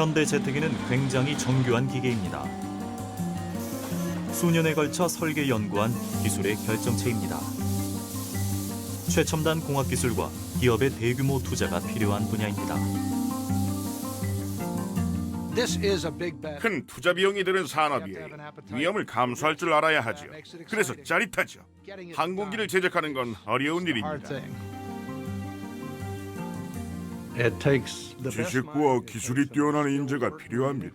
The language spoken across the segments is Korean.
현대 제트기는 굉장히 정교한 기계입니다. 수년에 걸쳐 설계 연구한 기술의 결정체입니다. 최첨단 공학 기술과 기업의 대규모 투자가 필요한 분야입니다. 큰 투자 비용이 드는 산업이에요. 위험을 감수할 줄 알아야 하죠. 그래서 짜릿하죠. 항공기를 제작하는 건 어려운 일입니다. 지식과 기술이 뛰어난 인재가 필요합니다.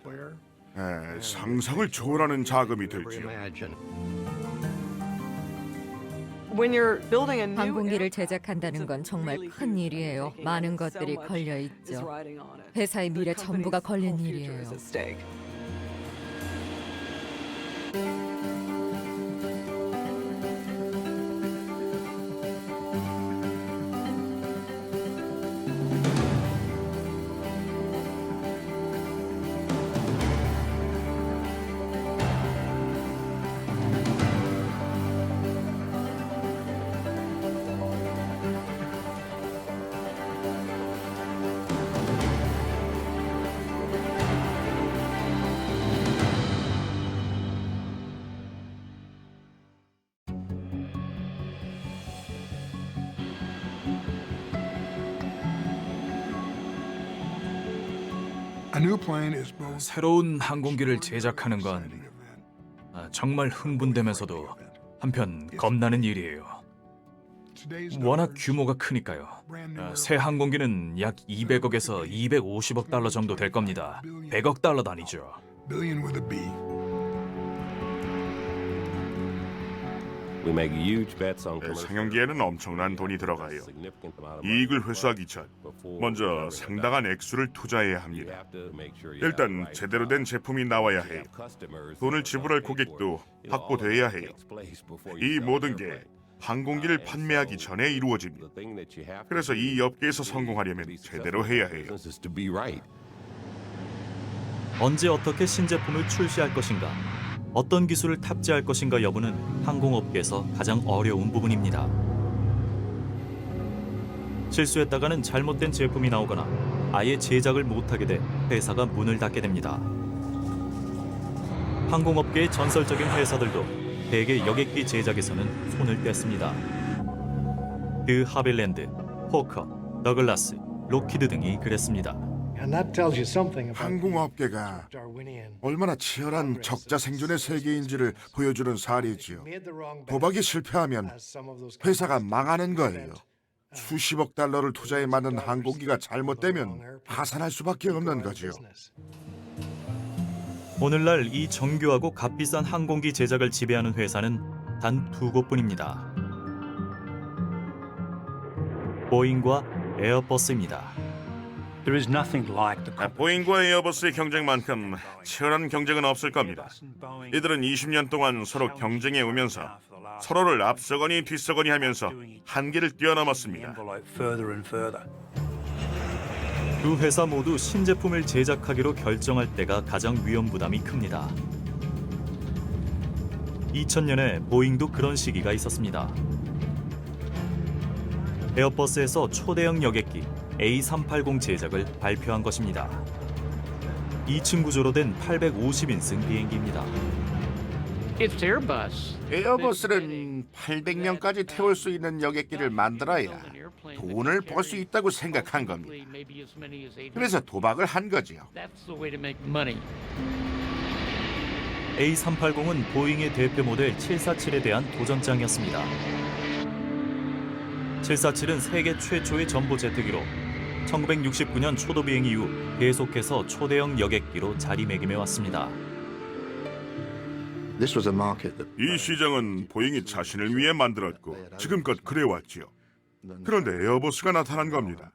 상상을 초월하는 자금이 들지요. 항공기를 제작한다는 건 정말 큰 일이에요. 많은 것들이 걸려 있죠. 회사의 미래 전부가 걸린 일이에요. 새로운 항공기를 제작하는 건 정말 흥분되면서도 한편 겁나는 일이에요. 워낙 규모가 크니까요. 새 항공기는 약 200억에서 250억 달러 정도 될 겁니다. 100억 달러 단위죠. 상용기에는 엄청난 돈이 들어가요. 이익을 회수하기 전 먼저 상당한 액수를 투자해야 합니다. 일단 제대로 된 제품이 나와야 해요. 돈을 지불할 고객도 확보돼야 해요. 이 모든 게 항공기를 판매하기 전에 이루어집니다. 그래서 이 업계에서 성공하려면 제대로 해야 해요. 언제 어떻게 신제품을 출시할 것인가, 어떤 기술을 탑재할 것인가 여부는 항공업계에서 가장 어려운 부분입니다. 실수했다가는 잘못된 제품이 나오거나 아예 제작을 못하게 돼 회사가 문을 닫게 됩니다. 항공업계의 전설적인 회사들도 대개 여객기 제작에서는 손을 뗐습니다. 드 하빌랜드, 호커, 더글라스, 로키드 등이 그랬습니다. 항공업계가 얼마나 치열한 적자 생존의 세계인지를 보여주는 사례지요. 도박이 실패하면 회사가 망하는 거예요. 수십억 달러를 투자해 만든 항공기가 잘못되면 파산할 수밖에 없는 거지요. 오늘날 이 정교하고 값비싼 항공기 제작을 지배하는 회사는 단 두 곳뿐입니다. 보잉과 에어버스입니다. 보잉과 에어버스의 경쟁만큼 치열한 경쟁은 없을 겁니다. 이들은 20년 동안 서로 경쟁해 오면서 서로를 앞서거니 뒤서거니 하면서 한계를 뛰어넘었습니다. 두 회사 모두 신제품을 제작하기로 결정할 때가 가장 위험 부담이 큽니다. 2000년에 보잉도 그런 시기가 있었습니다. 에어버스에서 초대형 여객기 A380 제작을 발표한 것입니다. 2층 구조로 된 850인승 비행기입니다. 에어버스는 800명까지 태울 수 있는 여객기를 만들어야 돈을 벌 수 있다고 생각한 겁니다. 그래서 도박을 한 거지요. A380은 보잉의 대표 모델 747에 대한 도전장이었습니다. 747은 세계 최초의 전보 제트기로 1969년 초도 비행 이후 계속해서 초대형 여객기로 자리매김해 왔습니다. 이 시장은 보잉이 자신을 위해 만들었고 지금껏 그래왔지요. 그런데 에어버스가 나타난 겁니다.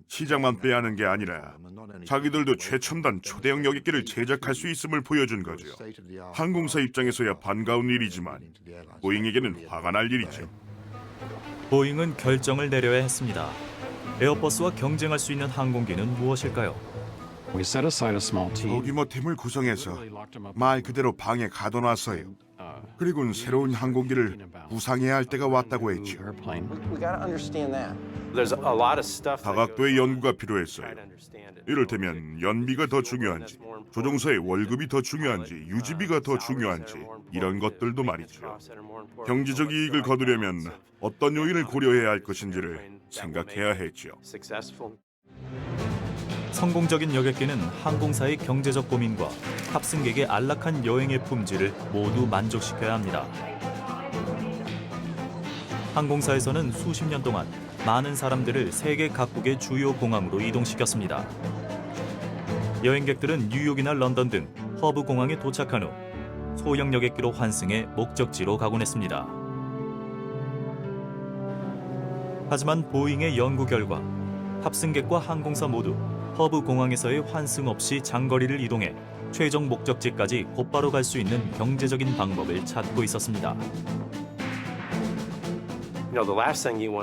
시장만 빼앗는 게 아니라 자기들도 최첨단 초대형 여객기를 제작할 수 있음을 보여준 거죠. 항공사 입장에서야 반가운 일이지만 보잉에게는 화가 날 일이죠. 보잉은 결정을 내려야 했습니다. 에어버스와 경쟁할 수 있는 항공기는 무엇일까요? 소규모 팀을 구성해서 말 그대로 방에 가둬놨어요. 그리고는 새로운 항공기를 구상해야 할 때가 왔다고 했죠. 다각도의 연구가 필요했어요. 이를테면 연비가 더 중요한지, 조종사의 월급이 더 중요한지, 유지비가 더 중요한지 이런 것들도 말이죠. 경제적 이익을 거두려면 어떤 요인을 고려해야 할 것인지를 생각해야 했죠. 성공적인 여객기는 항공사의 경제적 고민과 탑승객의 안락한 여행의 품질을 모두 만족시켜야 합니다. 항공사에서는 수십 년 동안 많은 사람들을 세계 각국의 주요 공항으로 이동시켰습니다. 여행객들은 뉴욕이나 런던 등 허브 공항에 도착한 후 소형 여객기로 환승해 목적지로 가곤 했습니다. 하지만 보잉의 연구 결과 탑승객과 항공사 모두 허브 공항에서의 환승 없이 장거리를 이동해 최종 목적지까지 곧바로 갈 수 있는 경제적인 방법을 찾고 있었습니다.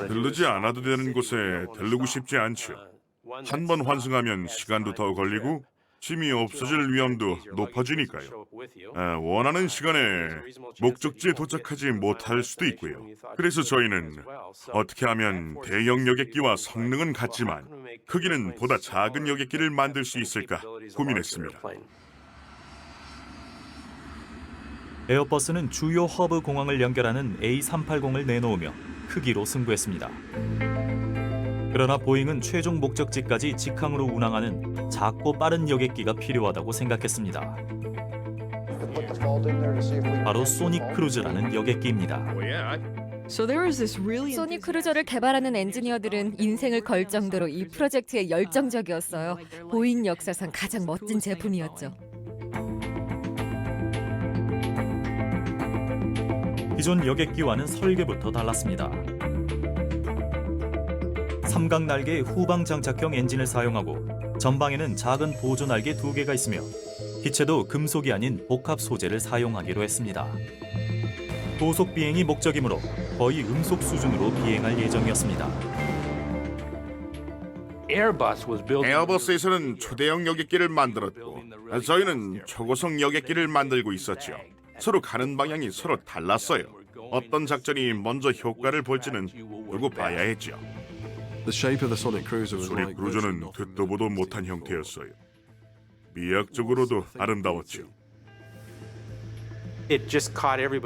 들르지 않아도 되는 곳에 들르고 싶지 않죠. 한 번 환승하면 시간도 더 걸리고 짐이 없어질 위험도 높아지니까요. 원하는 시간에 목적지에 도착하지 못할 수도 있고요. 그래서 저희는 어떻게 하면 대형 여객기와 성능은 같지만 크기는 보다 작은 여객기를 만들 수 있을까 고민했습니다. 에어버스는 주요 허브 공항을 연결하는 A380을 내놓으며 크기로 승부했습니다. 그러나 보잉은 최종 목적지까지 직항으로 운항하는 작고 빠른 여객기가 필요하다고 생각했습니다. 바로 소닉 크루즈라는 여객기입니다. 소닉 크루저를 개발하는 엔지니어들은 인생을 걸 정도로 이 프로젝트에 열정적이었어요. 보잉 역사상 가장 멋진 제품이었죠. 기존 여객기와는 설계부터 달랐습니다. 삼각 날개의 후방 장착형 엔진을 사용하고 전방에는 작은 보조 날개 2개가 있으며 기체도 금속이 아닌 복합 소재를 사용하기로 했습니다. 고속 비행이 목적이므로 거의 음속 수준으로 비행할 예정이었습니다. 에어버스에서는 초대형 여객기를 만들었고 저희는 초고속 여객기를 만들고 있었죠. 서로 가는 방향이 서로 달랐어요. 어떤 작전이 먼저 효과를 볼지는 두고 봐야 했죠. 소닉 크루저는 듣도 보도 못한 형태였어요. 미학적으로도 아름다웠죠.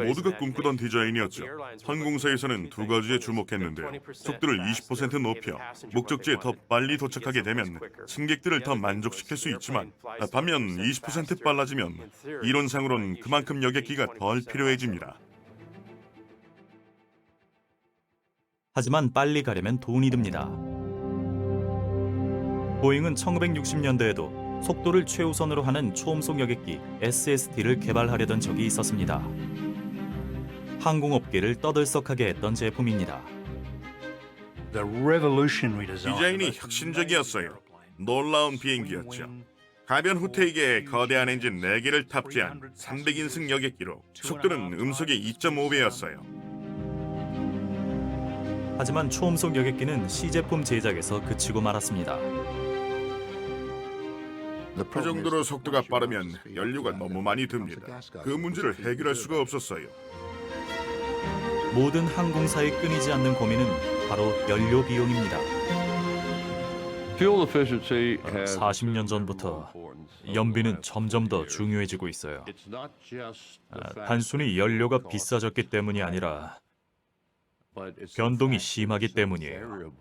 모두가 꿈꾸던 디자인이었죠. 항공사에서는 두 가지에 주목했는데 속도를 20% 높여 목적지에 더 빨리 도착하게 되면 승객들을 더 만족시킬 수 있지만 반면 20% 빨라지면 이론상으론 그만큼 여객기가 덜 필요해집니다. 하지만 빨리 가려면 돈이 듭니다. 보잉은 1960년대에도 속도를 최우선으로 하는 초음속 여객기 SST를 개발하려던 적이 있었습니다. 항공업계를 떠들썩하게 했던 제품입니다. 디자인이 혁신적이었어요. 놀라운 비행기였죠. 가변 후퇴기에 거대한 엔진 4개를 탑재한 300인승 여객기로 속도는 음속의 2.5배였어요. 하지만 초음속 여객기는 시제품 제작에서 그치고 말았습니다. 그 정도로 속도가 빠르면 연료가 너무 많이 듭니다. 그 문제를 해결할 수가 없었어요. 모든 항공사의 끊이지 않는 고민은 바로 연료 비용입니다. 40년 전부터 연비는 점점 더 중요해지고 있어요. 단순히 연료가 비싸졌기 때문이 아니라 변동이 심하기 때문이에요.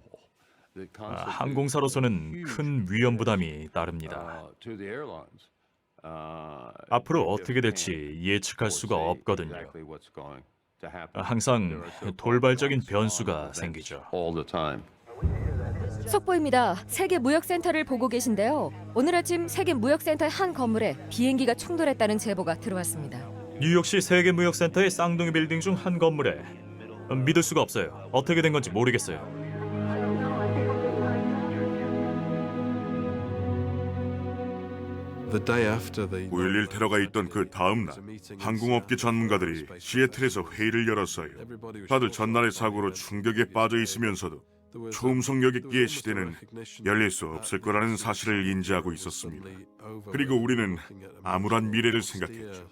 항공사로서는 큰 위험 부담이 따릅니다. 앞으로 어떻게 될지 예측할 수가 없거든요. 항상 돌발적인 변수가 생기죠. 속보입니다. 세계무역센터를 보고 계신데요. 오늘 아침 세계무역센터의 한 건물에 비행기가 충돌했다는 제보가 들어왔습니다. 뉴욕시 세계무역센터의 쌍둥이 빌딩 중 한 건물에 믿을 수가 없어요. 어떻게 된 건지 모르겠어요. 9.11 테러가 있던 그 다음 날 항공업계 전문가들이 시애틀에서 회의를 열었어요. 다들 전날의 사고로 충격에 빠져 있으면서도 초음속 여객기의 시대는 열릴 수 없을 거라는 사실을 인지하고 있었습니다. 그리고 우리는 암울한 미래를 생각했죠.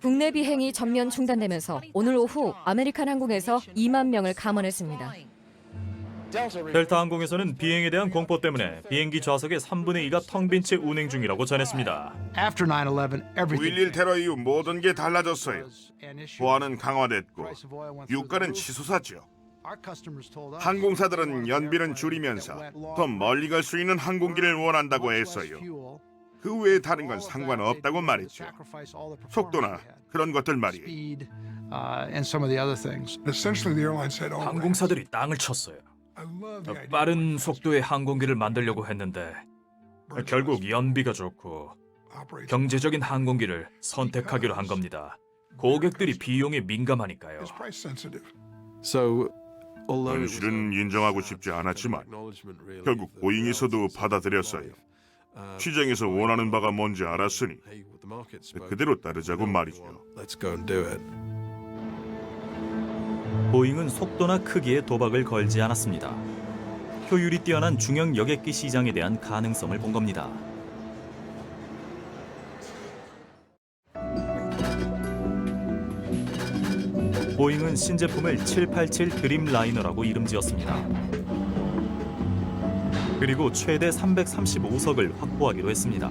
국내 비행이 전면 중단되면서 오늘 오후 아메리칸 항공에서 2만 명을 감원했습니다. 델타 항공에서는 비행에 대한 공포 때문에 비행기 좌석의 3분의 2가 텅 빈 채 운행 중이라고 전했습니다. 9.11 테러 이후 모든 게 달라졌어요. 보안은 강화됐고 유가는 치솟았죠. 항공사들은 연비는 줄이면서 더 멀리 갈 수 있는 항공기를 원한다고 했어요. 그 외에 다른 건 상관없다고 말했죠. 속도나 그런 것들 말이에요. 항공사들이 땅을 쳤어요. 빠른 속도의 항공기를 만들려고 했는데 결국 연비가 좋고 경제적인 항공기를 선택하기로 한 겁니다. 고객들이 비용에 민감하니까요. 현실은 인정하고 싶지 않았지만 결국 보잉에서도 받아들였어요. 시장에서 원하는 바가 뭔지 알았으니 그대로 따르자고 말이죠. 보잉은 속도나 크기에 도박을 걸지 않았습니다. 효율이 뛰어난 중형 여객기 시장에 대한 가능성을 본 겁니다. 보잉은 신제품을 787 드림라이너라고 이름 지었습니다. 그리고 최대 335석을 확보하기로 했습니다.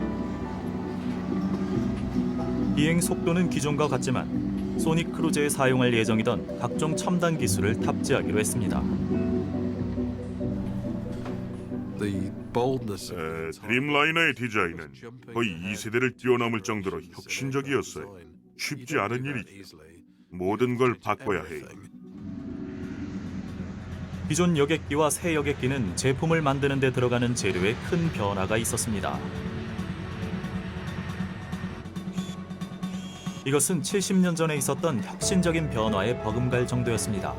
비행 속도는 기존과 같지만 소닉 크루즈에 사용할 예정이던 각종 첨단 기술을 탑재하기로 했습니다. 드림라이너의 디자인은 거의 2세대를 뛰어넘을 정도로 혁신적이었어요. 쉽지 않은 일이죠. 모든 걸 바꿔야 해요. 기존 여객기와 새 여객기는 제품을 만드는 데 들어가는 재료에 큰 변화가 있었습니다. 이것은 70년 전에 있었던 혁신적인 변화에 버금갈 정도였습니다.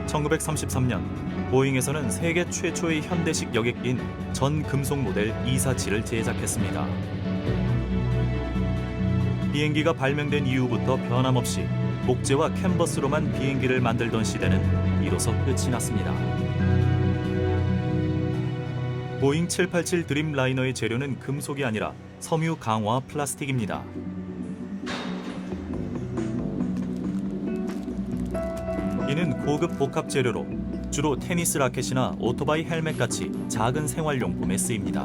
1933년 보잉에서는 세계 최초의 현대식 여객기인 전금속 모델 247을 제작했습니다. 비행기가 발명된 이후부터 변함없이 목재와 캔버스로만 비행기를 만들던 시대는 이로써 끝이 났습니다. 보잉 787 드림라이너의 재료는 금속이 아니라 섬유 강화 플라스틱입니다. 이는 고급 복합 재료로 주로 테니스 라켓이나 오토바이 헬멧 같이 작은 생활용품에 쓰입니다.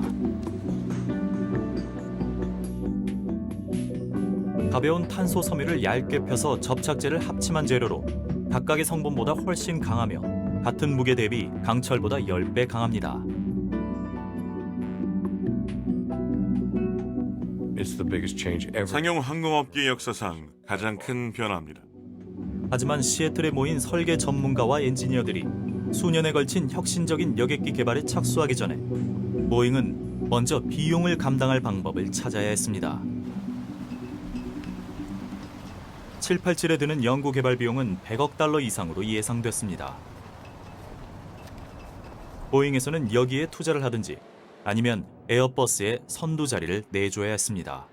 가벼운 탄소 섬유를 얇게 펴서 접착제를 합침한 재료로 각각의 성분보다 훨씬 강하며 같은 무게 대비 강철보다 10배 강합니다. 상용 항공업계 역사상 가장 큰 변화입니다. 하지만 시애틀에 모인 설계 전문가와 엔지니어들이 수년에 걸친 혁신적인 여객기 개발에 착수하기 전에 보잉은 먼저 비용을 감당할 방법을 찾아야 했습니다. 787에 드는 연구 개발 비용은 100억 달러 이상으로 예상됐습니다. 보잉에서는 여기에 투자를 하든지 아니면 에어버스에 선두 자리를 내줘야 했습니다.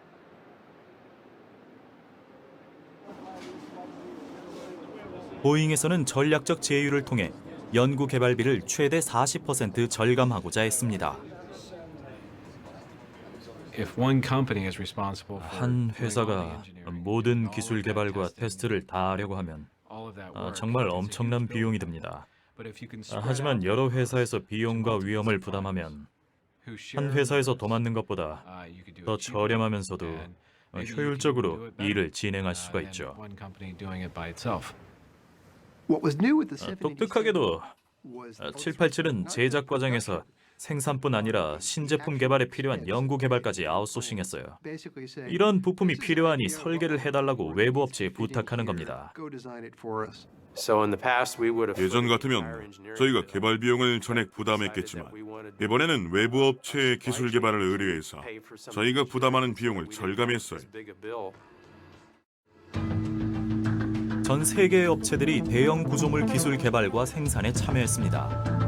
보잉에서는 전략적 제휴를 통해 연구 개발비를 최대 40% 절감하고자 했습니다. 한 회사가 모든 기술 개발과 테스트를 다 하려고 하면 정말 엄청난 비용이 듭니다. 하지만 여러 회사에서 비용과 위험을 부담하면 한 회사에서 도맡는 것보다 더 저렴하면서도 효율적으로 일을 진행할 수가 있죠. 독특하게도 787은 제작 과정에서 생산뿐 아니라 신제품 개발에 필요한 연구 개발까지 아웃소싱했어요. 이런 부품이 필요하니 설계를 해달라고 외부 업체에 부탁하는 겁니다. 예전 같으면 저희가 개발 비용을 전액 부담했겠지만 이번에는 외부 업체의 기술 개발을 의뢰해서 저희가 부담하는 비용을 절감했어요. 전 세계의 업체들이 대형 구조물 기술 개발과 생산에 참여했습니다.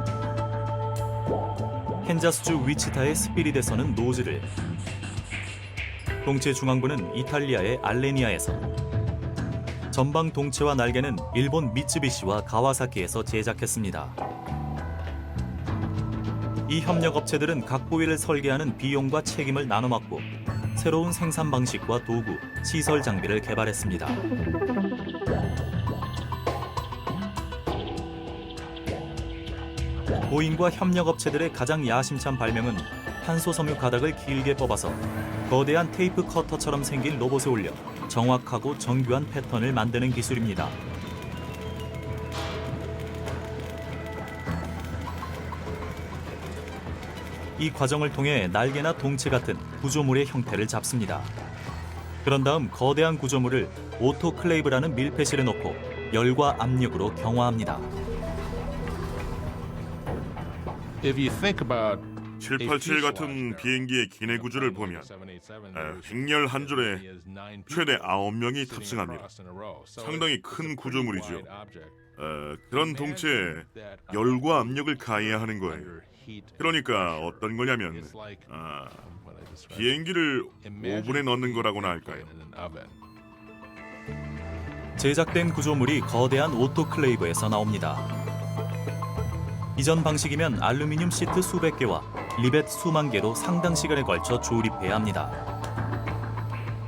캔자스주 위치타의 스피릿에서는 노즐을, 동체 중앙부는 이탈리아의 알레니아에서, 전방 동체와 날개는 일본 미쯔비시와 가와사키에서 제작했습니다. 이 협력 업체들은 각 부위를 설계하는 비용과 책임을 나눠 맡고 새로운 생산 방식과 도구, 시설 장비를 개발했습니다. 보잉과 협력 업체들의 가장 야심찬 발명은 탄소 섬유 가닥을 길게 뽑아서 거대한 테이프 커터처럼 생긴 로봇에 올려 정확하고 정교한 패턴을 만드는 기술입니다. 이 과정을 통해 날개나 동체 같은 구조물의 형태를 잡습니다. 그런 다음 거대한 구조물을 오토클레이브라는 밀폐실에 넣고 열과 압력으로 경화합니다. 787 같은 비행기의 기내 구조를 보면 행렬 한 줄에 최대 9명이 탑승합니다. 상당히 큰 구조물이죠. 그런 동체에 열과 압력을 가해야 하는 거예요. 그러니까 어떤 거냐면 비행기를 오븐에 넣는 거라고나 할까요? 제작된 구조물이 거대한 오토클레이브에서 나옵니다. 이전 방식이면 알루미늄 시트 수백 개와 리벳 수만 개로 상당 시간에 걸쳐 조립해야 합니다.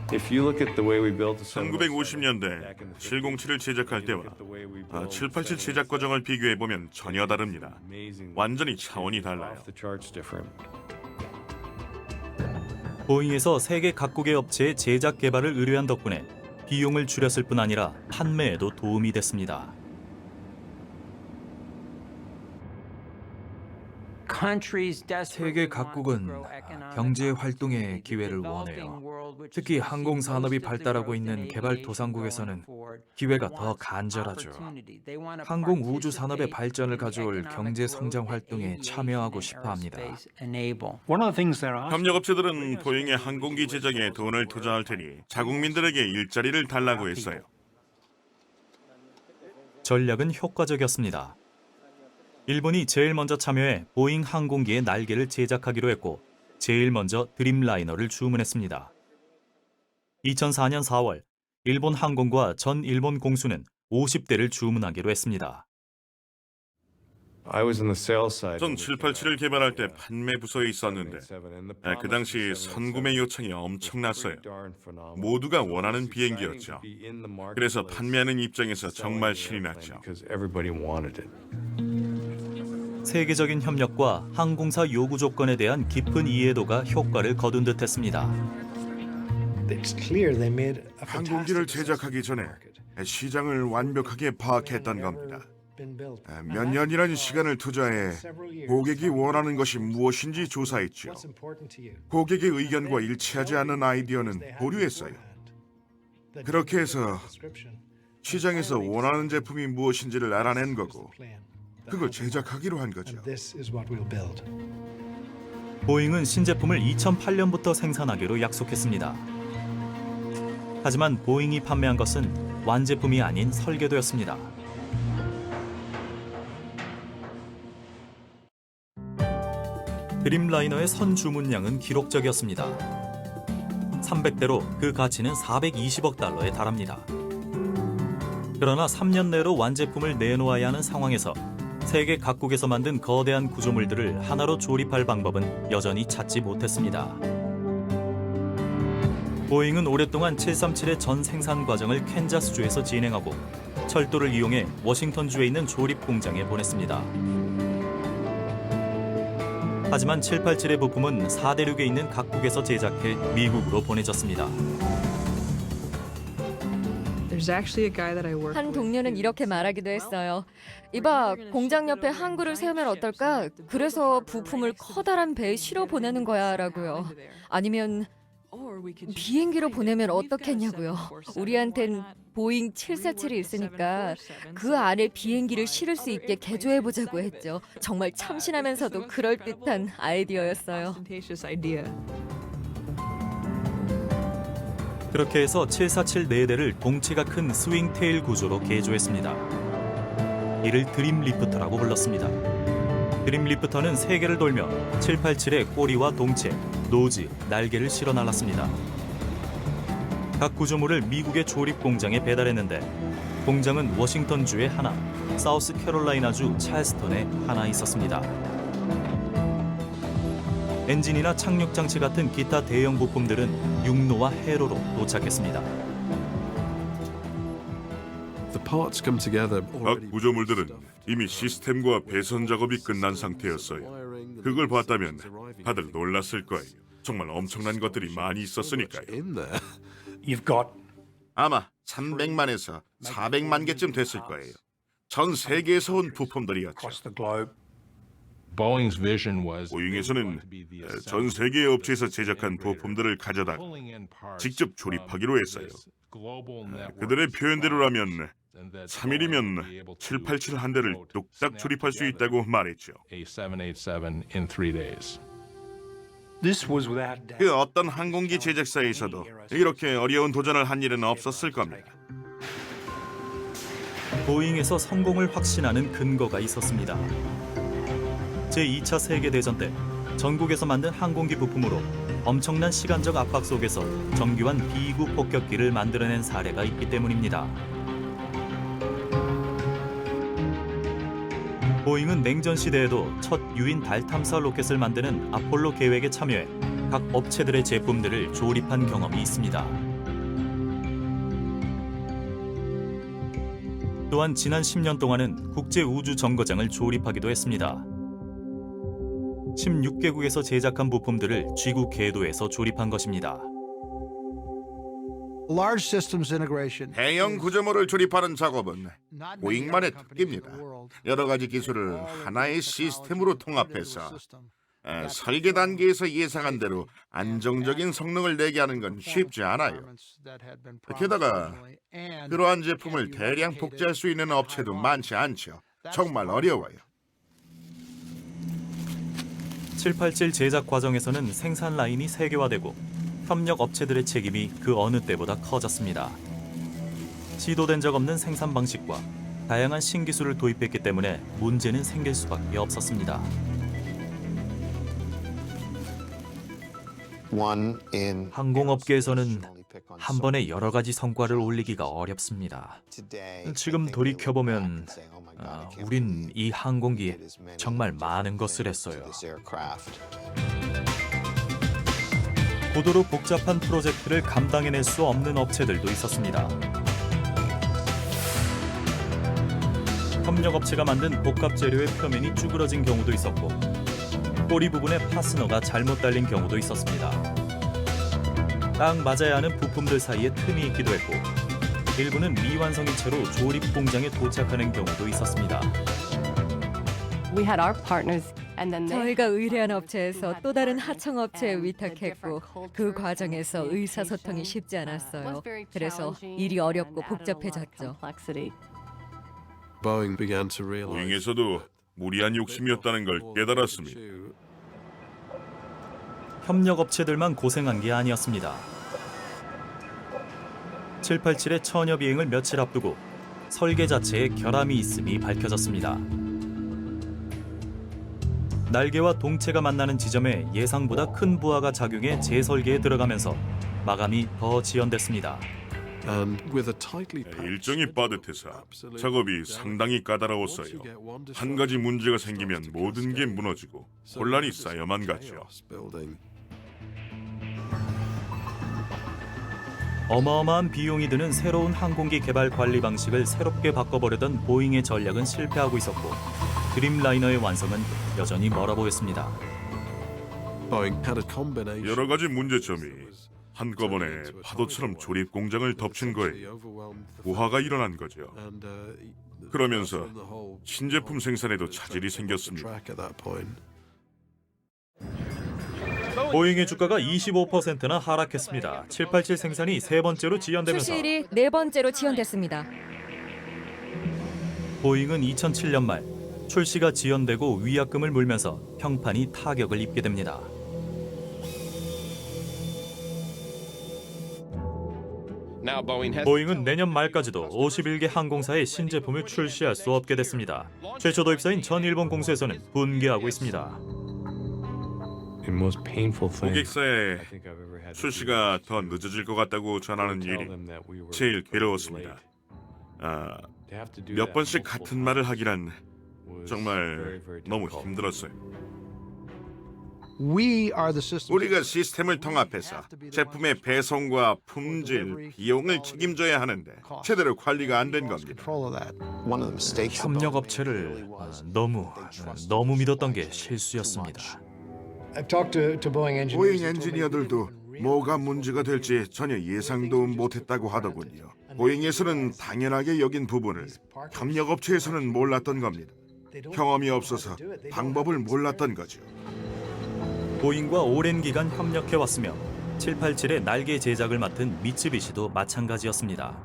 1950년대 707을 제작할 때와 787 제작 과정을 비교해보면 전혀 다릅니다. 완전히 차원이 달라요. 보잉에서 세계 각국의 업체의 제작 개발을 의뢰한 덕분에 비용을 줄였을 뿐 아니라 판매에도 도움이 됐습니다. 세계 각국은 경제 활동의 기회를 원해요. 특히 항공 산업이 발달하고 있는 개발도상국에서는 기회가 더 간절하죠. 항공 우주 산업의 발전을 가져올 경제 성장 활동에 참여하고 싶어 합니다. 협력업체들은 보잉의 항공기 제작에 돈을 투자할 테니 자국민들에게 일자리를 달라고 했어요. 전략은 효과적이었습니다. 일본이 제일 먼저 참여해 보잉 항공기의 날개를 제작하기로 했고 제일 먼저 드림라이너를 주문했습니다. 2004년 4월 일본 항공과 전 일본 공수는 50대를 주문하기로 했습니다. 전 787을 개발할 때 판매 부서에 있었는데 그 당시 선구매 요청이 엄청났어요. 모두가 원하는 비행기였죠. 그래서 판매하는 입장에서 정말 신이 났죠. 세계적인 협력과 항공사 요구 조건에 대한 깊은 이해도가 효과를 거둔 듯했습니다. 항공기를 제작하기 전에 시장을 완벽하게 파악했던 겁니다. 몇 년이라는 시간을 투자해 고객이 원하는 것이 무엇인지 조사했죠. 고객의 의견과 일치하지 않는 아이디어는 보류했어요. 그렇게 해서 시장에서 원하는 제품이 무엇인지를 알아낸 거고 그걸 제작하기로 한 거죠. 보잉은 신제품을 2008년부터 생산하기로 약속했습니다. 하지만 보잉이 판매한 것은 완제품이 아닌 설계도였습니다. 드림라이너의 선 주문량은 기록적이었습니다. 300대로 그 가치는 420억 달러에 달합니다. 그러나 3년 내로 완제품을 내놓아야 하는 상황에서 세계 각국에서 만든 거대한 구조물들을 하나로 조립할 방법은 여전히 찾지 못했습니다. 보잉은 오랫동안 737의 전 생산 과정을 캔자스주에서 진행하고 철도를 이용해 워싱턴주에 있는 조립 공장에 보냈습니다. 하지만 787의 부품은 4대륙에 있는 각국에서 제작해 미국으로 보내졌습니다. 한 동료는 이렇게 말하기도 했어요. 이봐, 공장 옆에 항구를 세우면 어떨까? 그래서 부품을 커다란 배에 실어 보내는 거야 라고요. 아니면 비행기로 보내면 어떻겠냐고요. 우리한텐 보잉 747이 있으니까 그 안에 비행기를 실을 수 있게 개조해보자고 했죠. 정말 참신하면서도 그럴듯한 아이디어였어요. 그렇게 해서 747 4대를 동체가 큰 스윙 테일 구조로 개조했습니다. 이를 드림 리프터라고 불렀습니다. 드림 리프터는 3개를 돌며 787의 꼬리와 동체, 노즈, 날개를 실어 날랐습니다. 각 구조물을 미국의 조립 공장에 배달했는데 공장은 워싱턴주에 하나, 사우스캐롤라이나주 찰스턴에 하나 있었습니다. 엔진이나 착륙 장치 같은 기타 대형 부품들은 육로와 해로로 도착했습니다. 각 구조물들은 이미 시스템과 배선 작업이 끝난 상태였어요. 그걸 봤다면 다들 놀랐을 거예요. 정말 엄청난 것들이 많이 있었으니까요. 아마 300만에서 400만 개쯤 됐을 거예요. 전 세계에서 온 부품들이었죠. 보잉에서는 전 세계 업체에서 제작한 부품들을 가져다 직접 조립하기로 했어요. 그들의 표현대로라면 3일이면 787 한 대를 뚝딱 조립할 수 있다고 말했죠. 그 어떤 항공기 제작사에서도 이렇게 어려운 도전을 한 일은 없었을 겁니다. 보잉에서 성공을 확신하는 근거가 있었습니다. 제2차 세계대전 때 전국에서 만든 항공기 부품으로 엄청난 시간적 압박 속에서 정교한 비구 폭격기를 만들어낸 사례가 있기 때문입니다. 보잉은 냉전 시대에도 첫 유인 달 탐사 로켓을 만드는 아폴로 계획에 참여해 각 업체들의 제품들을 조립한 경험이 있습니다. 또한 지난 10년 동안은 국제우주정거장을 조립하기도 했습니다. 16개국에서 제작한 부품들을 쥐국 궤도에서 조립한 것입니다. 대형 구조물을 조립하는 작업은 보잉만의 특기입니다. 여러 가지 기술을 하나의 시스템으로 통합해서 설계 단계에서 예상한 대로 안정적인 성능을 내게 하는 건 쉽지 않아요. 게다가 그러한 제품을 대량 복제할 수 있는 업체도 많지 않죠. 정말 어려워요. 787 제작 과정에서는 생산 라인이 세계화되고 협력 업체들의 책임이 그 어느 때보다 커졌습니다. 시도된 적 없는 생산 방식과 다양한 신기술을 도입했기 때문에 문제는 생길 수밖에 없었습니다. 항공업계에서는 한 번에 여러 가지 성과를 올리기가 어렵습니다. 지금 돌이켜보면 우린 이 항공기에 정말 많은 것을 했어요. 고도로 복잡한 프로젝트를 감당해낼 수 없는 업체들도 있었습니다. 협력업체가 만든 복합 재료의 표면이 쭈그러진 경우도 있었고 꼬리 부분에 파스너가 잘못 달린 경우도 있었습니다. 딱 맞아야 하는 부품들 사이에 틈이 있기도 했고 일부는 미완성인 채로 조립 공장에 도착하는 경우도 있었습니다. 저희가 의뢰한 업체에서 또 다른 하청 업체에 위탁했고 그 과정에서 의사소통이 쉽지 않았어요. 그래서 일이 어렵고 복잡해졌죠. 보잉에서도 무리한 욕심이었다는 걸 깨달았습니다. 협력업체들만 고생한 게 아니었습니다. 787의 처녀 비행을 며칠 앞두고 설계 자체에 결함이 있음이 밝혀졌습니다. 날개와 동체가 만나는 지점에 예상보다 큰 부하가 작용해 재설계에 들어가면서 마감이 더 지연됐습니다. 일정이 빠듯해서 작업이 상당히 까다로웠어요. 한 가지 문제가 생기면 모든 게 무너지고 혼란이 쌓여만 갔죠. 어마어마한 비용이 드는 새로운 항공기 개발 관리 방식을 새롭게 바꿔보려던 보잉의 전략은 실패하고 있었고 드림라이너의 완성은 여전히 멀어 보였습니다. 여러 가지 문제점이 한꺼번에 파도처럼 조립 공장을 덮친 거예요. 부하가 일어난 거죠. 그러면서 신제품 생산에도 차질이 생겼습니다. 보잉의 주가가 25%나 하락했습니다. 787 생산이 세 번째로 지연되면서 출시일이 네 번째로 지연됐습니다. 보잉은 2007년 말 출시가 지연되고 위약금을 물면서 평판이 타격을 입게 됩니다. 보잉은 내년 말까지도 51개 항공사의 신제품을 출시할 수 없게 됐습니다. 최초 도입사인 전 일본 공수에서는 분개하고 있습니다. 고객사에 출시가 더 늦어질 것 같다고 전하는 일이 제일 괴로웠습니다. 몇 번씩 같은 말을 하기란 정말 너무 힘들었어요. 우리가 시스템을 통합해서 제품의 배송과 품질, 비용을 책임져야 하는데 제대로 관리가 안 된 겁니다. 협력업체를 너무 믿었던 게 실수였습니다. 보잉 엔지니어들도 뭐가 문제가 될지 전혀 예상도 못했다고 하더군요. 보잉에서는 당연하게 여긴 부분을 협력업체에서는 몰랐던 겁니다. 경험이 없어서 방법을 몰랐던 거죠. 보잉과 오랜 기간 협력해왔으며 787의 날개 제작을 맡은 미쯔비시도 마찬가지였습니다.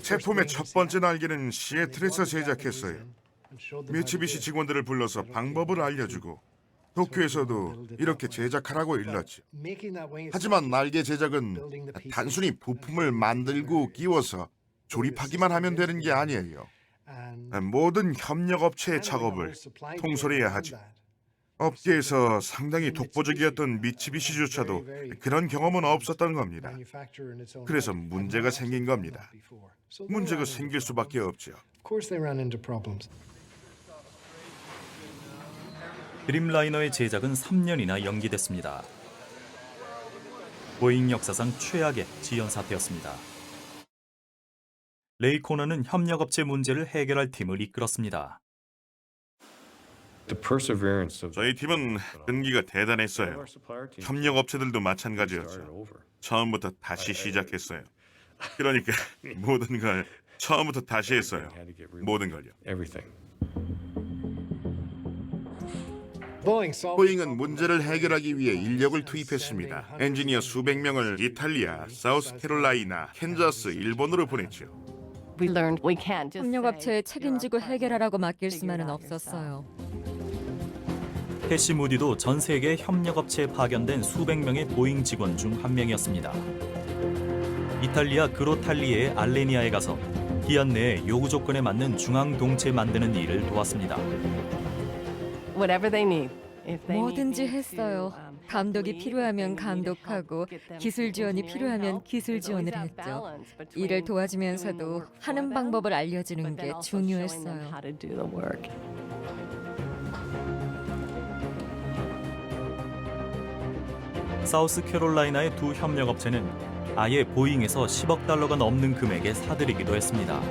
제품의 첫 번째 날개는 시애틀에서 제작했어요. 미츠비시 직원들을 불러서 방법을 알려주고 도쿄에서도 이렇게 제작하라고 일렀죠. 하지만 날개 제작은 단순히 부품을 만들고 끼워서 조립하기만 하면 되는 게 아니에요. 모든 협력업체의 작업을 통솔해야 하죠. 업계에서 상당히 독보적이었던 미츠비시조차도 그런 경험은 없었던 겁니다. 그래서 문제가 생긴 겁니다. 문제가 생길 수밖에 없죠. 드림라이너의 제작은 3년이나 연기됐습니다. 보잉 역사상 최악의 지연 사태였습니다. 레이 코너는 협력업체 문제를 해결할 팀을 이끌었습니다. 저희 팀은 끈기가 대단했어요. 협력업체들도 마찬가지였죠. 처음부터 다시 시작했어요. 그러니까 모든 걸 처음부터 다시 했어요. 모든 걸요. 보잉은 문제를 해결하기 위해 인력을 투입했습니다. 엔지니어 수백 명을 이탈리아, 사우스캐롤라이나, 캔자스, 일본으로 보냈죠. 협력업체에 책임지고 해결하라고 맡길 수만은 없었어요. 패시 무디도 전 세계 협력업체에 파견된 수백 명의 보잉 직원 중 한 명이었습니다. 이탈리아 그로탈리의 알레니아에 가서 기한 내에 요구 조건에 맞는 중앙 동체 만드는 일을 도왔습니다. 뭐든지 했어요. 감독이 필요하면 감독하고 기술 지원이 필요하면 기술 지원을 했죠. 일을 도와주면서도 하는 방법을 알려주는 게 중요했어요. 사우스캐롤라이나의 두 협력업체는 아예 보잉에서 10억 달러가 넘는 금액에 사들이기도 했습니다.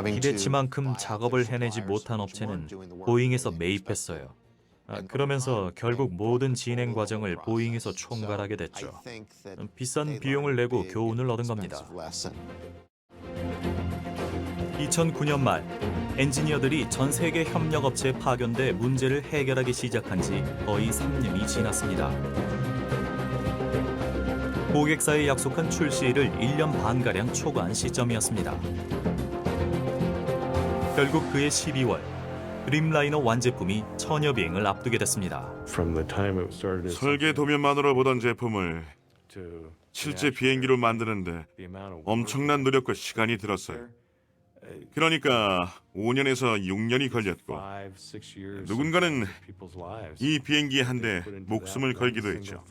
기대치만큼 작업을 해내지 못한 업체는 보잉에서 매입했어요. 그러면서 결국 모든 진행 과정을 보잉에서 총괄하게 됐죠. 비싼 비용을 내고 교훈을 얻은 겁니다. 2009년 말 엔지니어들이 전 세계 협력업체에 파견돼 문제를 해결하기 시작한 지 거의 3년이 지났습니다. 고객사에 약속한 출시일을 1년 반가량 초과한 시점이었습니다. 결국 그해 12월, 드림라이너 완제품이 천여 비행을 앞두게 됐습니다. 설계 도면만으로 보던 제품을 실제 비행기로 만드는데 엄청난 노력과 시간이 들었어요. 그러니까 5년에서 6년이 걸렸고 누군가는 이 비행기에 한 대 목숨을 걸기도 했죠.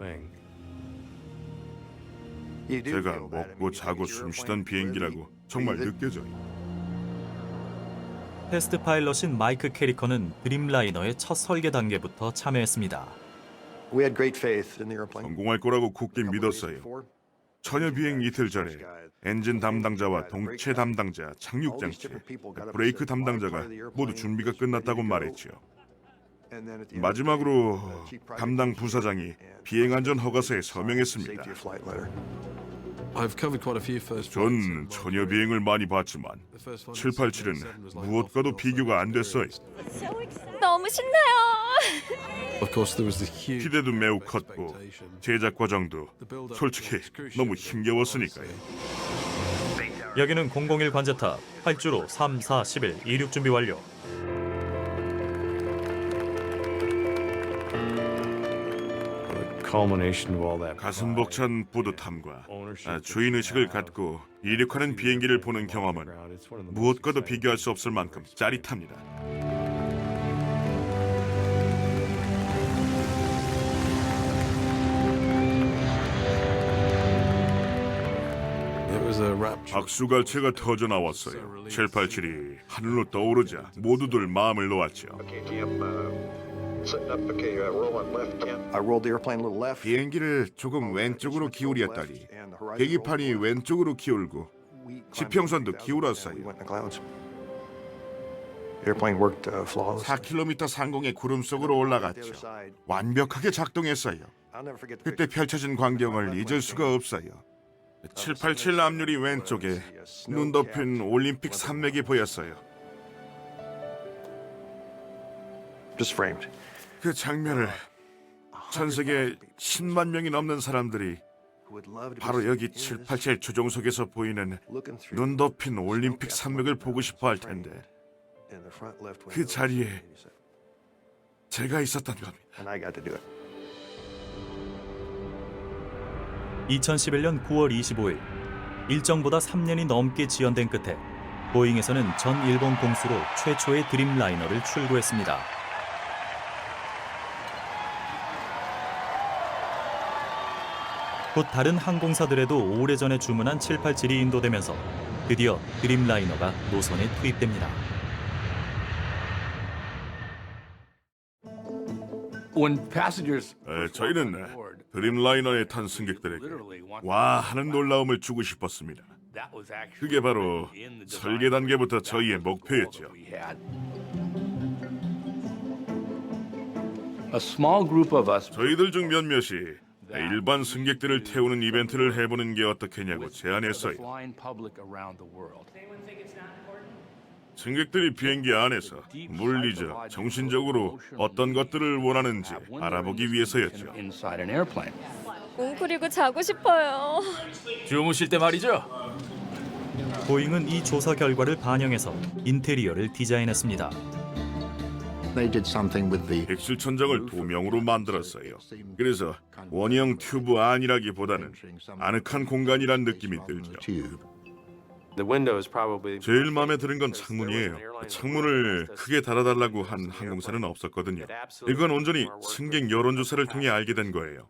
제가 먹고 자고 숨쉬던 비행기라고 정말 느껴져요. 테스트 파일럿인 마이크 캐리커는 드림라이너의 첫 설계 단계부터 참여했습니다. 성공할 거라고 굳게 믿었어요. 천여 비행 이틀 전에 엔진 담당자와 동체 담당자, 착륙 장치, 브레이크 담당자가 모두 준비가 끝났다고 말했지요. 마지막으로 담당 부사장이 비행안전 허가서에 서명했습니다. 전 천여 비행을 많이 봤지만 787은 무엇과도 비교가 안 됐어요. 너무 신나요. 기대도 매우 컸고 제작 과정도 솔직히 너무 힘겨웠으니까요. 여기는 001 관제탑 8주로 3, 4, 11 이륙 준비 완료. 가슴 벅찬 뿌듯함과 주인의식을 갖고 이륙하는 비행기를 보는 경험은 무엇과도 비교할 수 없을 만큼 짜릿합니다. 박수갈채가 터져 나왔어요. 787이 하늘로 떠오르자 모두들 마음을 놓았죠. 비행기를 조금 왼쪽으로 기울였더니 계기판이 왼쪽으로 기울고 지평선도 기울었어요. 4km 상공의 구름 속으로 올라갔죠. 완벽하게 작동했어요. 그때 펼쳐진 광경을 잊을 수가 없어요. 787 앞유리 왼쪽에 눈 덮인 올림픽 산맥이 보였어요. 그 장면을 전 세계 10만 명이 넘는 사람들이 바로 여기 787 조종석에서 보이는 눈 덮인 올림픽 산맥을 보고 싶어 할 텐데 그 자리에 제가 있었던 겁니다. 2011년 9월 25일 일정보다 3년이 넘게 지연된 끝에 보잉에서는 전 일본 공수로 최초의 드림라이너를 출고했습니다. 곧 다른 항공사들에도 오래전에 주문한 787이 인도되면서 드디어 드림라이너가 노선에 투입됩니다. 저희는 드림라이너에 탄 승객들에게 와 하는 놀라움을 주고 싶었습니다. 그게 바로 설계 단계부터 저희의 목표였죠. 저희들 중 몇몇이 일반 승객들을 태우는 이벤트를 해보는 게 어떻겠냐고 제안했어요. 승객들이 비행기 안에서 물리적, 정신적으로 어떤 것들을 원하는지 알아보기 위해서였죠. 웅크리고 자고 싶어요. 주무실 때 말이죠. 보잉은 이 조사 결과를 반영해서 인테리어를 디자인했습니다. 객실 천장을 도명으로 만들었어요. 그래서 원형 튜브 안이라기보다는 아늑한 공간이란 느낌이 들죠. 제일 마음에 드는 건 창문이에요. 창문을 크게 달아달라고 한 항공사는 없었거든요. 이건 온전히 승객 여론조사를 통해 알게 된 거예요.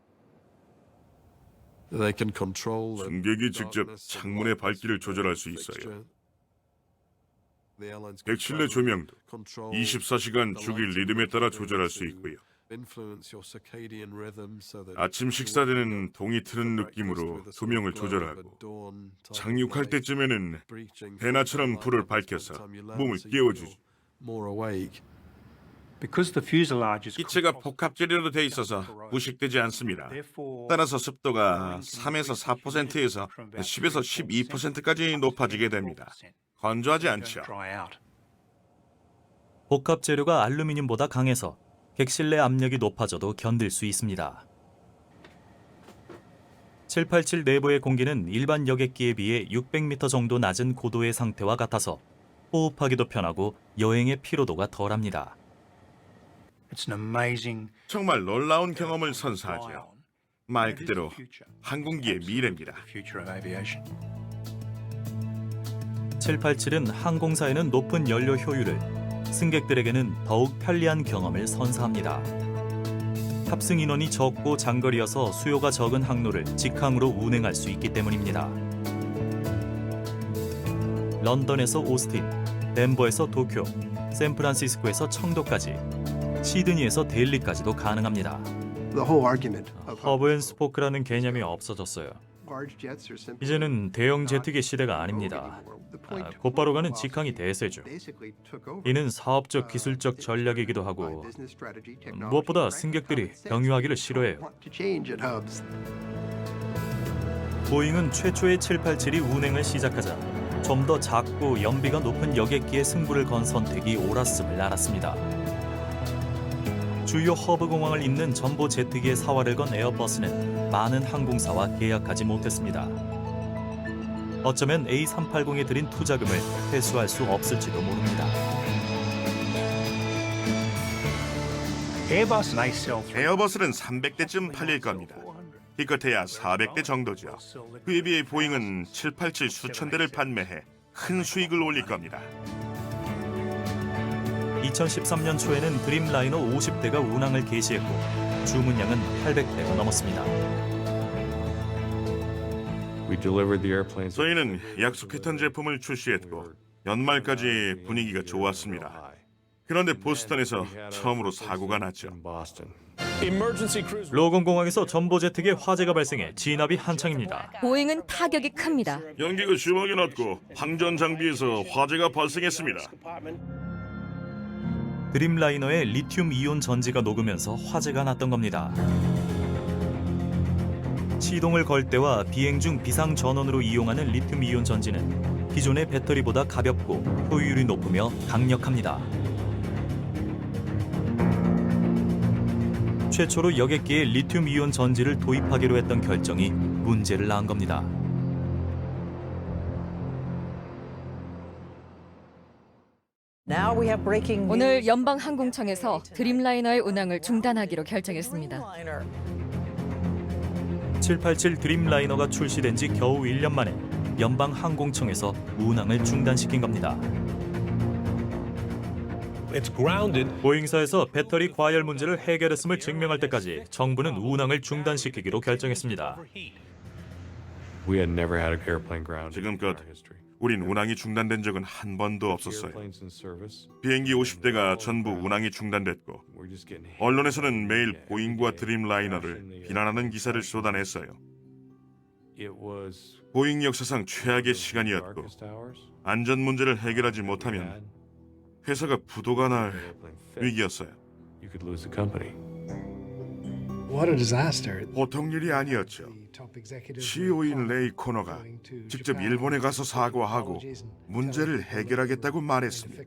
승객이 직접 창문의 밝기를 조절할 수 있어요. 객실 내 조명도 24시간 주기 리듬에 따라 조절할 수 있고요. 아침 식사 때는 동이 트는 느낌으로 조명을 조절하고 착륙할 때쯤에는 해나처럼 불을 밝혀서 몸을 깨워주죠. 기체가 복합 재료로 돼 있어서 부식되지 않습니다. 따라서 습도가 3에서 4%에서 10에서 12%까지 높아지게 됩니다. 건조하지 않죠. 복합 재료가 알루미늄보다 강해서 객실 내 압력이 높아져도 견딜 수 있습니다. 787 내부의 공기는 일반 여객기에 비해 600m 정도 낮은 고도의 상태와 같아서 호흡하기도 편하고 여행의 피로도가 덜합니다. 정말 놀라운 경험을 선사하죠. 말 그대로 항공기의 미래입니다. 787은 항공사에는 높은 연료 효율을, 승객들에게는 더욱 편리한 경험을 선사합니다. 탑승 인원이 적고 장거리여서 수요가 적은 항로를 직항으로 운행할 수 있기 때문입니다. 런던에서 오스틴, 덴버에서 도쿄, 샌프란시스코에서 청도까지, 시드니에서 델리까지도 가능합니다. 허브 앤 스포크라는 개념이 없어졌어요. 이제는 대형 제트기 시대가 아닙니다. 곧바로 가는 직항이 대세죠. 이는 사업적 기술적 전략이기도 하고 무엇보다 승객들이 경유하기를 싫어해요. 보잉은 최초의 787이 운행을 시작하자 좀 더 작고 연비가 높은 여객기의 승부를 건 선택이 옳았음을 알았습니다. 주요 허브 공항을 잇는 전보 제트기의 사활을 건 에어버스는 많은 항공사와 계약하지 못했습니다. 어쩌면 A380에 들인 투자금을 회수할 수 없을지도 모릅니다. 에어버스는 300대쯤 팔릴 겁니다. 기껏해야 400대 정도죠. 그에 비해 보잉은 787 수천 대를 판매해 큰 수익을 올릴 겁니다. 2013년 초에는 드림라이너 50대가 운항을 개시했고 주문량은 800대가 넘었습니다. 저희는 약속했던 제품을 출시했고 연말까지 분위기가 좋았습니다. 그런데 보스턴에서 처음으로 사고가 났죠. 로건 공항에서 전보 제트기에 화재가 발생해 진압이 한창입니다. 보잉은 타격이 큽니다. 연기가 심하게 났고 항전 장비에서 화재가 발생했습니다. 드림라이너의 리튬 이온 전지가 녹으면서 화재가 났던 겁니다. 시동을 걸 때와 비행 중 비상 전원으로 이용하는 리튬 이온 전지는 기존의 배터리보다 가볍고 효율이 높으며 강력합니다. 최초로 여객기에 리튬 이온 전지를 도입하기로 했던 결정이 문제를 낳은 겁니다. 오늘 연방항공청에서 드림라이너의 운항을 중단하기로 결정했습니다. 787 드림라이너가 출시된 지 겨우 1년 만에 연방항공청에서 운항을 중단시킨 겁니다. 보잉사에서 배터리 과열 문제를 해결했음을 증명할 때까지 정부는 운항을 중단시키기로 결정했습니다. 지금껏 우린 운항이 중단된 적은 한 번도 없었어요. 비행기 50대가 전부 운항이 중단됐고 언론에서는 매일 보잉과 드림라이너를 비난하는 기사를 쏟아냈어요. 보잉 역사상 최악의 시간이었고 안전 문제를 해결하지 못하면 회사가 부도가 날 위기였어요. 보통 일이 아니었죠. CEO인 레이 코너가 직접 일본에 가서 사과하고 문제를 해결하겠다고 말했습니다.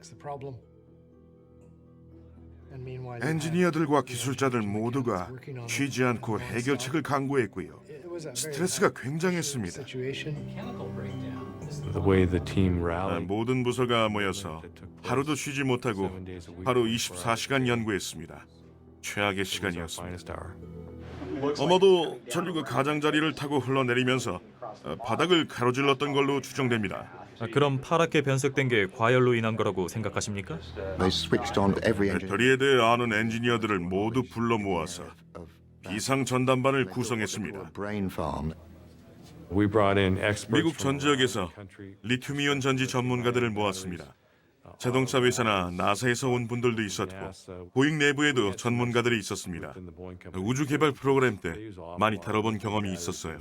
엔지니어들과 기술자들 모두가 쉬지 않고 해결책을 강구했고요. 스트레스가 굉장했습니다. 모든 부서가 모여서 하루도 쉬지 못하고 하루 24시간 연구했습니다. 최악의 시간이었습니다. 아마도 전류가 가장자리를 타고 흘러내리면서 바닥을 가로질렀던 걸로 추정됩니다. 그럼 파랗게 변색된 게 과열로 인한 거라고 생각하십니까? 배터리에 대해 아는 엔지니어들을 모두 불러 모아서 비상 전담반을 구성했습니다. 미국 전 지역에서 리튬이온 전지 전문가들을 모았습니다. 자동차 회사나 나사에서 온 분들도 있었고 보잉 내부에도 전문가들이 있었습니다. 우주 개발 프로그램 때 많이 다뤄본 경험이 있었어요.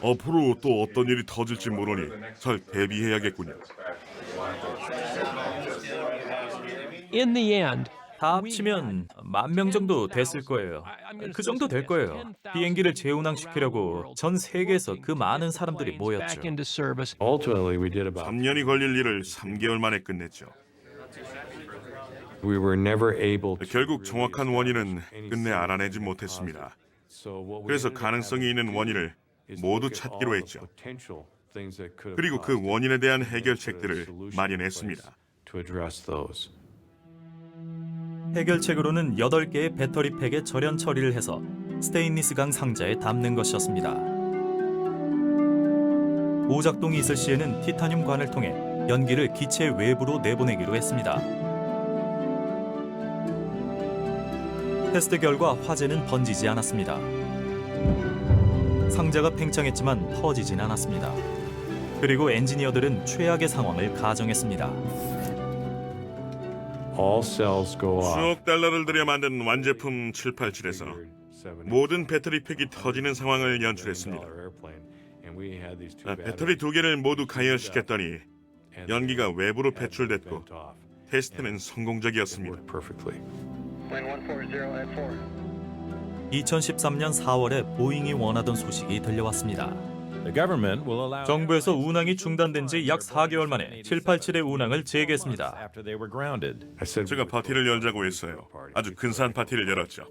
앞으로 또 어떤 일이 터질지 모르니 잘 대비해야겠군요. 다 합치면 10,000명 정도 됐을 거예요. 그 정도 될 거예요. 비행기를 재운항시키려고 전 세계에서 그 많은 사람들이 모였죠. 3년이 걸릴 일을 3개월 만에 끝냈죠. 결국 정확한 원인은 끝내 알아내지 못했습니다. 그래서 가능성이 있는 원인을 모두 찾기로 했죠. 그리고 그 원인에 대한 해결책들을 마련했습니다. 해결책으로는 8개의 배터리 팩에 절연 처리를 해서 스테인리스강 상자에 담는 것이었습니다. 오작동이 있을 시에는 티타늄 관을 통해 연기를 기체 외부로 내보내기로 했습니다. 테스트 결과 화재는 번지지 않았습니다. 상자가 팽창했지만 터지진 않았습니다. 그리고 엔지니어들은 최악의 상황을 가정했습니다. 수억 달러를 들여 만든 완제품 787에서 모든 배터리 팩이 터지는 상황을 연출했습니다. 배터리 2개를 모두 가열시켰더니 연기가 외부로 배출됐고 테스트는 성공적이었습니다. 2013년 4월에 보잉이 원하던 소식이 들려왔습니다. 정부에서 운항이 중단된 지 약 4개월 만에 787의 운항을 재개했습니다. 제가 파티를 열자고 했어요. 아주 근사한 파티를 열었죠.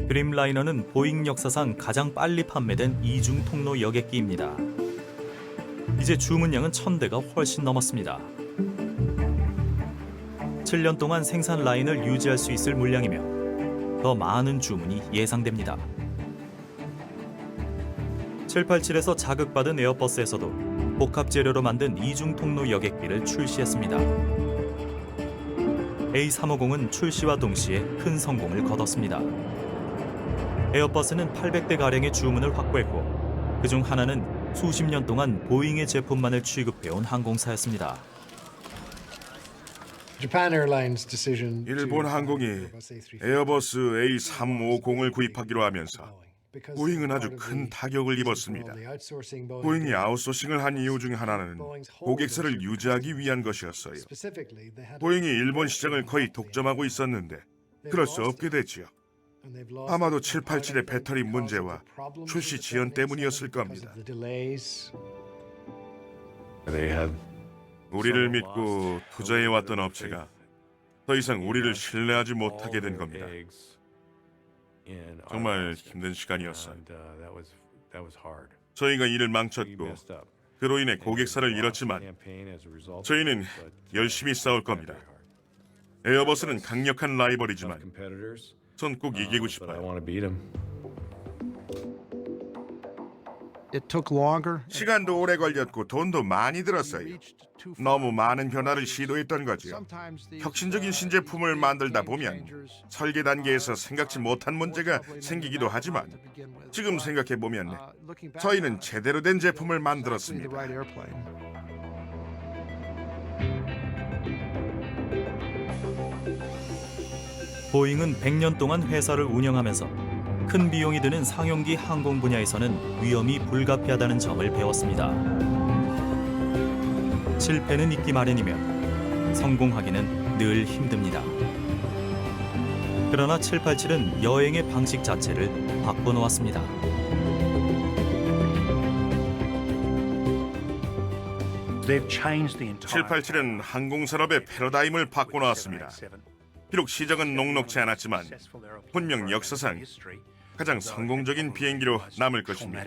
드림라이너는 보잉 역사상 가장 빨리 판매된 이중 통로 여객기입니다. 이제 주문량은 1,000대가 훨씬 넘었습니다. 7년 동안 생산 라인을 유지할 수 있을 물량이며 더 많은 주문이 예상됩니다. 787에서 자극받은 에어버스에서도 복합 재료로 만든 이중 통로 여객기를 출시했습니다. A350은 출시와 동시에 큰 성공을 거뒀습니다. 에어버스는 800대 가량의 주문을 확보했고 그중 하나는 수십 년 동안 보잉의 제품만을 취급해온 항공사였습니다. 일본 항공이 에어버스 A350을 구입하기로 하면서 보잉은 아주 큰 타격을 입었습니다. 보잉이 아웃소싱을 한 이유 중 하나는 고객사를 유지하기 위한 것이었어요. 보잉이 일본 시장을 거의 독점하고 있었는데 그럴 수 없게 됐지요. 아마도 787의 배터리 문제와 출시 지연 때문이었을 겁니다. 우리를 믿고 투자해왔던 업체가 더 이상 우리를 신뢰하지 못하게 된 겁니다. 정말 힘든 시간이었어요. 저희가 일을 망쳤고 그로 인해 고객사를 잃었지만 저희는 열심히 싸울 겁니다. 에어버스는 강력한 라이벌이지만 전 꼭 이기고 싶어요. 시간도 오래 걸렸고 돈도 많이 들었어요. 너무 많은 변화를 시도했던 거죠. 혁신적인 신제품을 만들다 보면 설계 단계에서 생각지 못한 문제가 생기기도 하지만 지금 생각해 보면 저희는 제대로 된 제품을 만들었습니다. 보잉은 100년 동안 회사를 운영하면서 큰 비용이 드는 상용기 항공 분야에서는 위험이 불가피하다는 점을 배웠습니다. 실패는 있기 마련이며 성공하기는 늘 힘듭니다. 그러나 787은 여행의 방식 자체를 바꿔놓았습니다. 787은 항공산업의 패러다임을 바꿔놓았습니다. 비록 시작은 녹록지 않았지만 분명 역사상 가장 성공적인 비행기로 남을 것입니다.